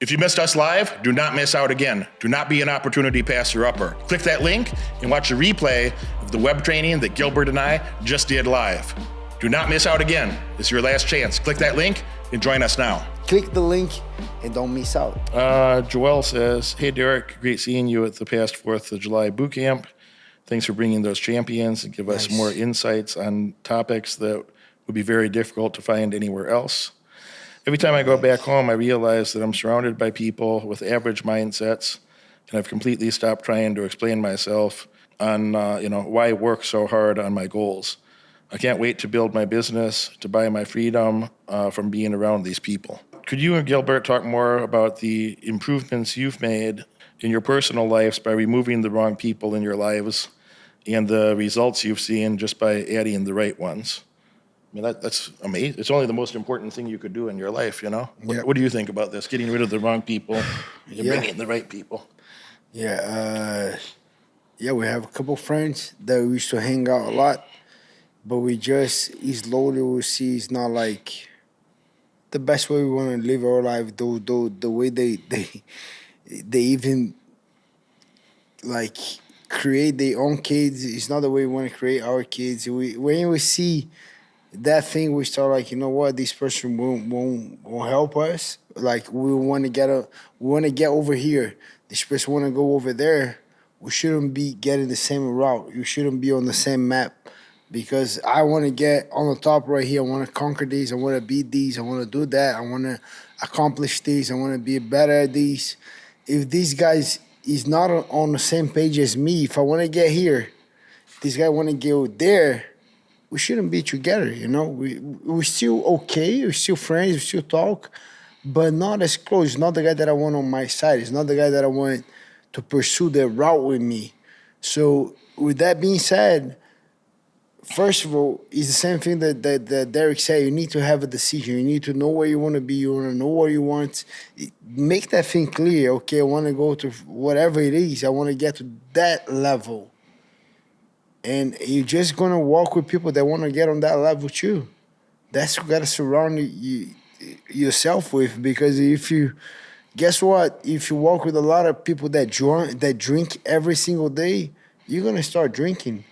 If you missed us live, do not miss out again. Do not be an opportunity passer-upper. Click that link and watch a replay of the web training that Gilbert and I just did live. Do not miss out again. It's your last chance. Click that link and join us now. Click the link and don't miss out. Joelle says, hey, Derek, great seeing you at the past 4th of July boot camp. Thanks for bringing those champions and give us more insights on topics that would be very difficult to find anywhere else. Every time I go back home, I realize that I'm surrounded by people with average mindsets, and I've completely stopped trying to explain myself on, why work so hard on my goals. I can't wait to build my business, to buy my freedom from being around these people. Could you and Gilbert talk more about the improvements you've made in your personal lives by removing the wrong people in your lives and the results you've seen just by adding the right ones? I mean, that's amazing. It's only the most important thing you could do in your life, you know? What do you think about this, getting rid of the wrong people and bringing in the right people? We have a couple friends that we used to hang out a lot, but we just slowly will see it's not like the best way we want to live our life. The way they even like create their own kids, it's not the way we want to create our kids. When we see that thing, we start like, you know what, this person won't help us. Like we want to get over here. This person want to go over there. We shouldn't be getting the same route. You shouldn't be on the same map. Because I want to get on the top right here. I want to conquer these. I want to beat these. I want to do that. I want to accomplish these. I want to be better at these. If these guys is not on the same page as me, if I want to get here, this guy want to go there, we shouldn't be together, you know? We're still okay. We're still friends. We still talk. But not as close. It's not the guy that I want on my side. It's not the guy that I want to pursue the route with me. So with that being said, first of all, it's the same thing that Derek said. You need to have a decision. You need to know where you want to be. You want to know what you want. Make that thing clear. Okay, I want to go to whatever it is. I want to get to that level. And you're just going to walk with people that want to get on that level too. That's what you got to surround yourself with. Because guess what? If you walk with a lot of people that drink every single day, you're going to start drinking.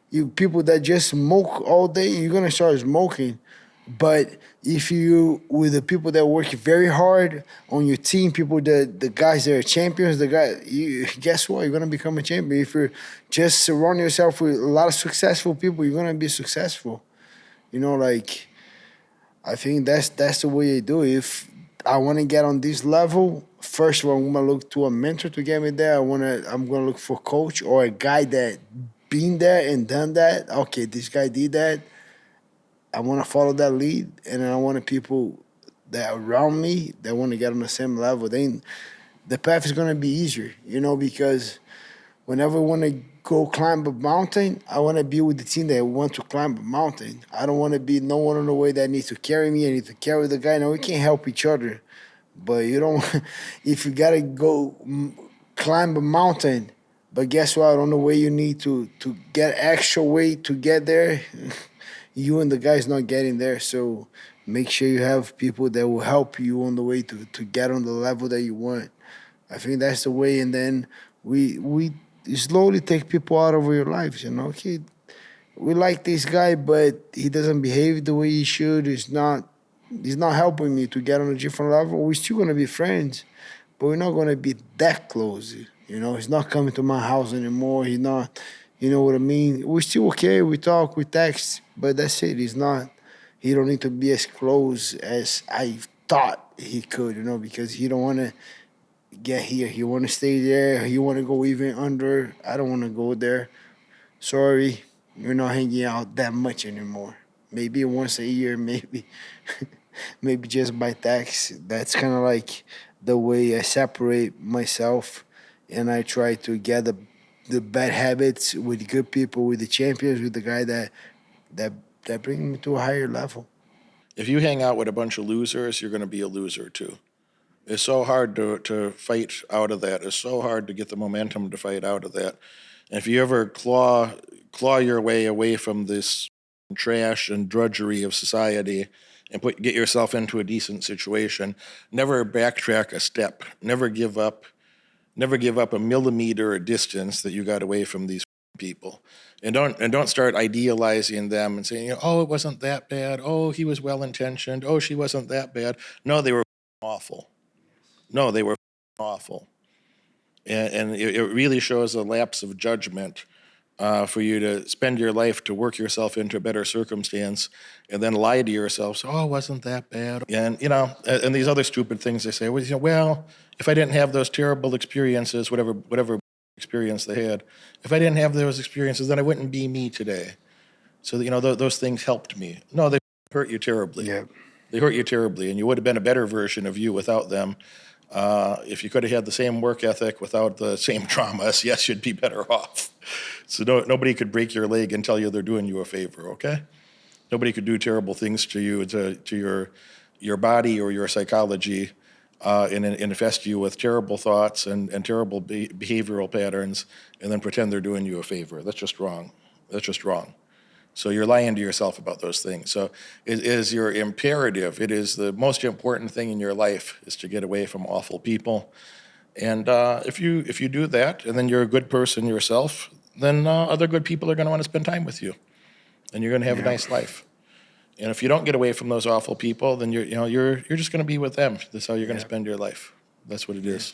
You people that just smoke all day, you're gonna start smoking. But if you with the people that work very hard on your team, people that the guys that are champions, guess what? You're gonna become a champion. If you just surround yourself with a lot of successful people, you're gonna be successful. You know, like I think that's the way you do it. If I want to get on this level, first of all, I'm gonna look to a mentor to get me there. I'm gonna look for a coach or a guy that been there and done that. Okay, this guy did that. I want to follow that lead, and I want people that are around me that want to get on the same level. Then the path is going to be easier, you know, because whenever I want to go climb a mountain, I want to be with the team that want to climb a mountain. I don't want to be no one on the way that needs to carry me. I need to carry the guy. No, we can't help each other. But you don't, if you got to go climb a mountain, but guess what? On the way you need to get extra weight to get there, you and the guy's not getting there. So make sure you have people that will help you on the way to get on the level that you want. I think that's the way. And then we slowly take people out of your lives, you know. Okay, we like this guy, but he doesn't behave the way he should. He's not helping me to get on a different level. We're still going to be friends, but we're not going to be that close. You know, he's not coming to my house anymore. He's not, you know what I mean? We're still okay. We talk, we text, but that's it. He don't need to be as close as I thought he could, you know, because he don't want to get here. He want to stay there. He want to go even under. I don't want to go there. Sorry, we're not hanging out that much anymore. Maybe once a year, maybe. Maybe just by text. That's kind of like the way I separate myself. And I try to get the bad habits with good people, with the champions, with the guy that bring me to a higher level. If you hang out with a bunch of losers, you're going to be a loser too. It's so hard to fight out of that. It's so hard to get the momentum to fight out of that. And if you ever claw your way away from this trash and drudgery of society and get yourself into a decent situation. Never backtrack a step. Never give up a millimeter of distance that you got away from these people. And don't start idealizing them and saying, oh, it wasn't that bad. Oh, he was well intentioned. Oh, she wasn't that bad. No, they were awful. No, they were awful. And it really shows a lapse of judgment for you to spend your life to work yourself into a better circumstance and then lie to yourself, so, oh, it wasn't that bad. And, and these other stupid things they say, well, if I didn't have those terrible experiences, whatever experience they had, if I didn't have those experiences, then I wouldn't be me today. So, those things helped me. No, they hurt you terribly. Yeah. They hurt you terribly, and you would have been a better version of you without them. If you could have had the same work ethic without the same traumas, yes, you'd be better off. So nobody could break your leg and tell you they're doing you a favor, okay? Nobody could do terrible things to you, to your body or your psychology, and infest you with terrible thoughts and terrible behavioral patterns, and then pretend they're doing you a favor. That's just wrong. That's just wrong. So you're lying to yourself about those things. So it is your imperative. It is the most important thing in your life is to get away from awful people. And if you do that, and then you're a good person yourself, then other good people are going to want to spend time with you, and you're going to have a nice life. And if you don't get away from those awful people, then you're just going to be with them. That's how you're going to spend your life. That's what it is.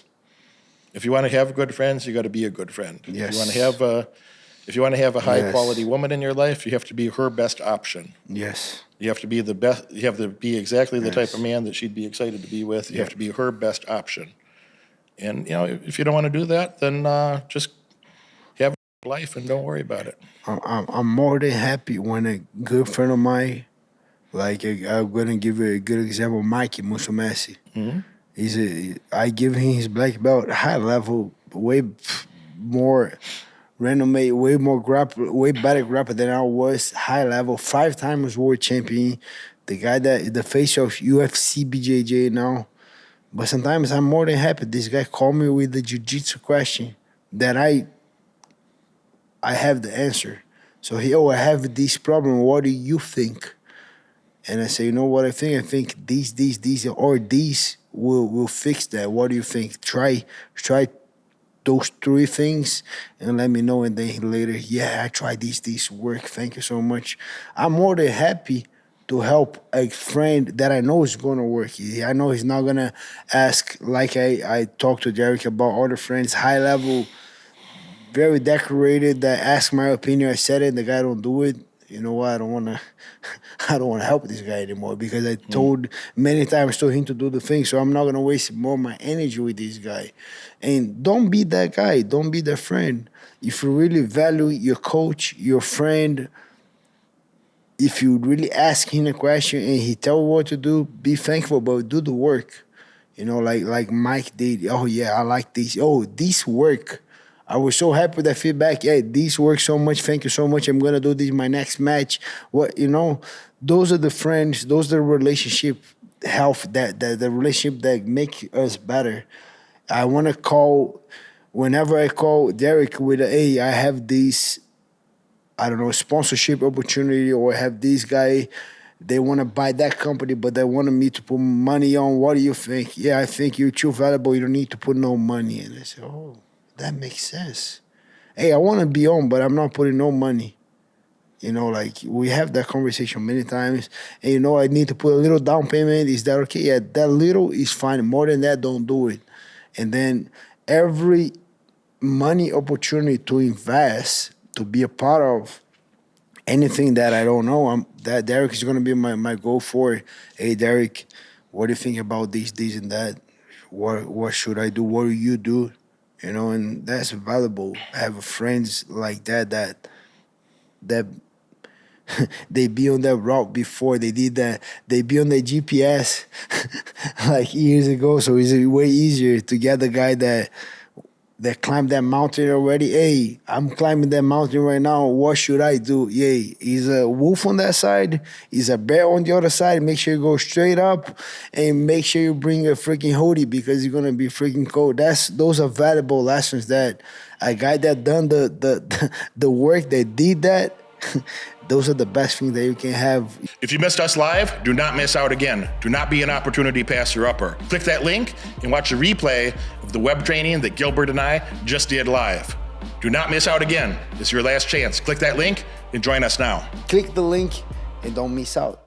If you want to have good friends, you got to be a good friend. Yes. If you want to have a high Yes. quality woman in your life, you have to be her best option. Yes. You have to be the best. You have to be exactly the Yes. type of man that she'd be excited to be with. You Yeah. have to be her best option. And if you don't want to do that, then just have a life and don't worry about it. I'm more than happy when a good friend of mine, like I'm gonna give you a good example, Mikey Musumesi. I give him his black belt, high level, way more renomé, way better grappler than I was, high level, 5 times world champion, the guy that the face of UFC BJJ now. But sometimes I'm more than happy. This guy called me with the jiu-jitsu question that I have the answer. So I have this problem. What do you think? And I say, you know what I think? I think these, or these will fix that. What do you think? Try those 3 things and let me know. And then later, I tried these work. Thank you so much. I'm more than happy to help a friend that I know is going to work. I know he's not going to ask, like I talked to Derek about other friends, high level, very decorated, that ask my opinion. I said it, the guy don't do it. You know what? I don't want to help this guy anymore because I many times told him to do the thing. So I'm not going to waste more of my energy with this guy. And don't be that guy. Don't be that friend. If you really value your coach, your friend, if you really ask him a question and he tell you what to do, be thankful, but do the work. Like Mike did. Oh, yeah, I like this. Oh, this work. I was so happy with that feedback. Yeah, this works so much. Thank you so much. I'm going to do this in my next match. Those are the friends, those are the relationship health, that the relationship that make us better. I want to call, whenever I call Derek with hey, I have this, I don't know, sponsorship opportunity, or I have this guy, they want to buy that company, but they wanted me to put money on. What do you think? Yeah, I think you're too valuable. You don't need to put no money in. I said, oh, that makes sense. Hey, I want to be on, but I'm not putting no money. We have that conversation many times. And, I need to put a little down payment. Is that okay? Yeah, that little is fine. More than that, don't do it. And then every money opportunity to invest, to be a part of anything that I don't know, that Derek is going to be my goal for it. Hey, Derek, what do you think about this, and that? What should I do? What do you do? And that's valuable. I have friends like that they be on that route before they did that. They be on the GPS like years ago. So it's way easier to get the guy that climbed that mountain already. Hey, I'm climbing that mountain right now. What should I do? Yay. Is a wolf on that side? Is a bear on the other side? Make sure you go straight up and make sure you bring a freaking hoodie because you're gonna be freaking cold. Those are valuable lessons that a guy that done the work, that did that, those are the best things that you can have. If you missed us live, do not miss out again. Do not be an opportunity passer-upper. Click that link and watch a replay of the web training that Gilbert and I just did live. Do not miss out again. It's your last chance. Click that link and join us now. Click the link and don't miss out.